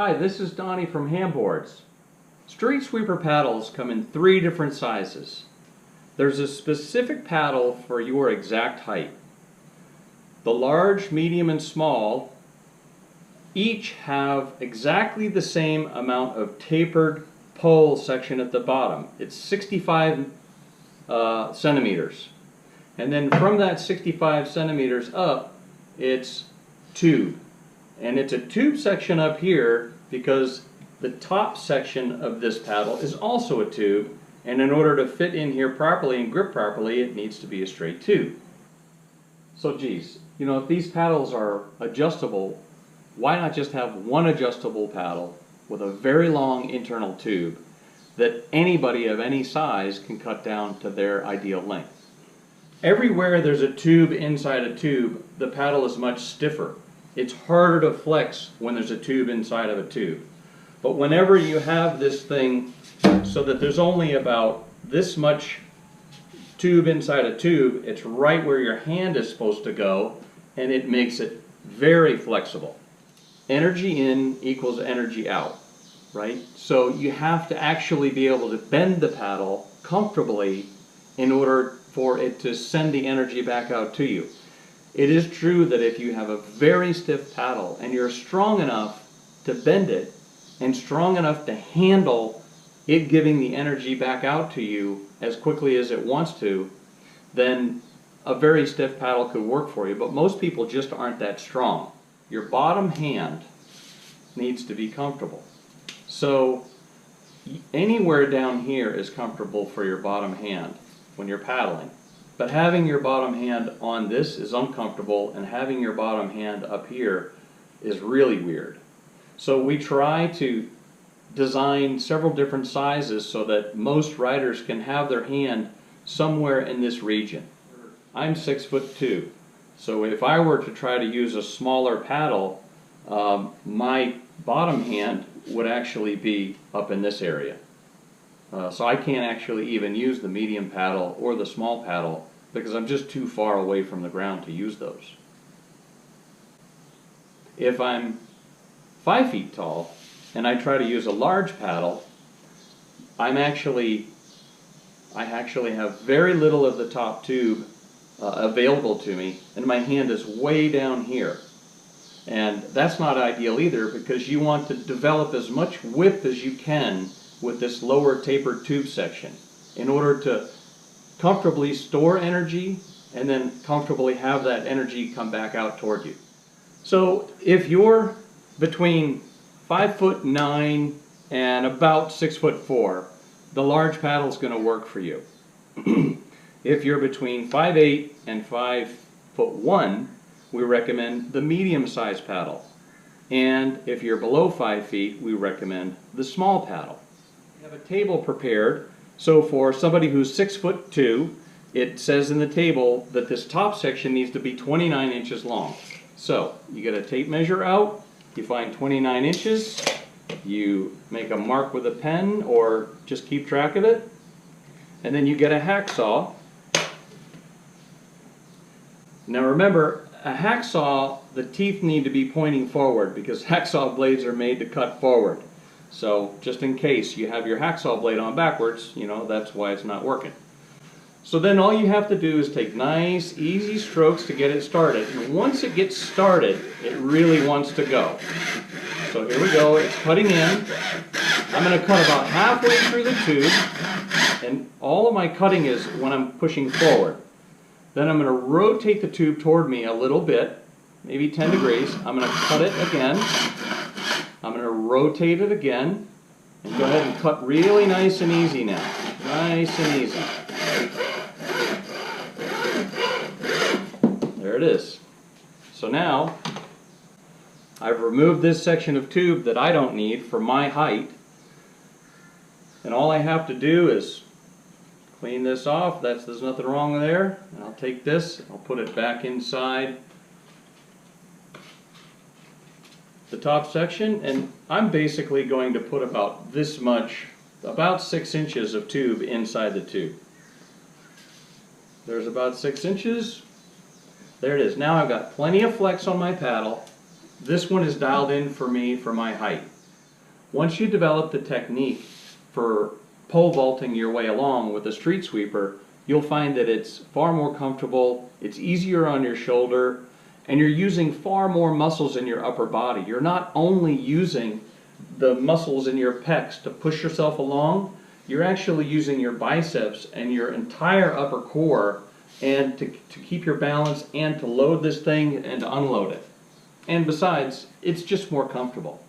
Hi, this is Donnie from Hamboards. Street sweeper paddles come in 3 different sizes. There's a specific paddle for your exact height. The large, medium, and small each have exactly the same amount of tapered pole section at the bottom. It's 65 centimeters. And then from that 65 centimeters up, it's tube. And it's a tube section up here because the top section of this paddle is also a tube, and in order to fit in here properly and grip properly, it needs to be a straight tube. So geez, if these paddles are adjustable, why not just have one adjustable paddle with a very long internal tube that anybody of any size can cut down to their ideal length? Everywhere there's a tube inside a tube, the paddle is much stiffer. It's harder to flex when there's a tube inside of a tube. But whenever you have this thing so that there's only about this much tube inside a tube, it's right where your hand is supposed to go, and it makes it very flexible. Energy in equals energy out, right? So you have to actually be able to bend the paddle comfortably in order for it to send the energy back out to you. It is true that if you have a very stiff paddle and you're strong enough to bend it and strong enough to handle it giving the energy back out to you as quickly as it wants to, then a very stiff paddle could work for you. But most people just aren't that strong. Your bottom hand needs to be comfortable. So anywhere down here is comfortable for your bottom hand when you're paddling. But having your bottom hand on this is uncomfortable, and having your bottom hand up here is really weird. So we try to design several different sizes so that most riders can have their hand somewhere in this region. I'm 6'2", so if I were to try to use a smaller paddle, my bottom hand would actually be up in this area. So I can't actually even use the medium paddle or the small paddle because I'm just too far away from the ground to use those. If I'm 5 feet tall and I try to use a large paddle, I actually have very little of the top tube available to me, and my hand is way down here. And that's not ideal either, because you want to develop as much width as you can with this lower tapered tube section in order to comfortably store energy and then comfortably have that energy come back out toward you. So if you're between 5'9" and about 6'4", the large paddle is going to work for you. If you're between 5'8" and 5'1", we recommend the medium-sized paddle. And if you're below 5 feet, we recommend the small paddle. We have a table prepared. So for somebody who's 6'2", it says in the table that this top section needs to be 29 inches long. So you get a tape measure out, you find 29 inches, you make a mark with a pen or just keep track of it, and then you get a hacksaw. Now remember, a hacksaw, the teeth need to be pointing forward because hacksaw blades are made to cut forward. So just in case you have your hacksaw blade on backwards, that's why it's not working. So then all you have to do is take nice, easy strokes to get it started. And once it gets started, it really wants to go. So here we go, it's cutting in. I'm going to cut about halfway through the tube, and all of my cutting is when I'm pushing forward. Then I'm going to rotate the tube toward me a little bit, maybe 10 degrees. I'm going to cut it again. I'm going to rotate it again, and go ahead and cut really nice and easy now. Nice and easy. There it is. So now, I've removed this section of tube that I don't need for my height, and all I have to do is clean this off. There's nothing wrong there. And I'll take this, I'll put it back inside the top section, and I'm basically going to put about this much, about 6 inches of tube inside the tube. There's about 6 inches. There it is. Now I've got plenty of flex on my paddle. This one is dialed in for me for my height. Once you develop the technique for pole vaulting your way along with a street sweeper, you'll find that it's far more comfortable, it's easier on your shoulder, and you're using far more muscles in your upper body. You're not only using the muscles in your pecs to push yourself along, you're actually using your biceps and your entire upper core and to keep your balance and to load this thing and to unload it. And besides, it's just more comfortable.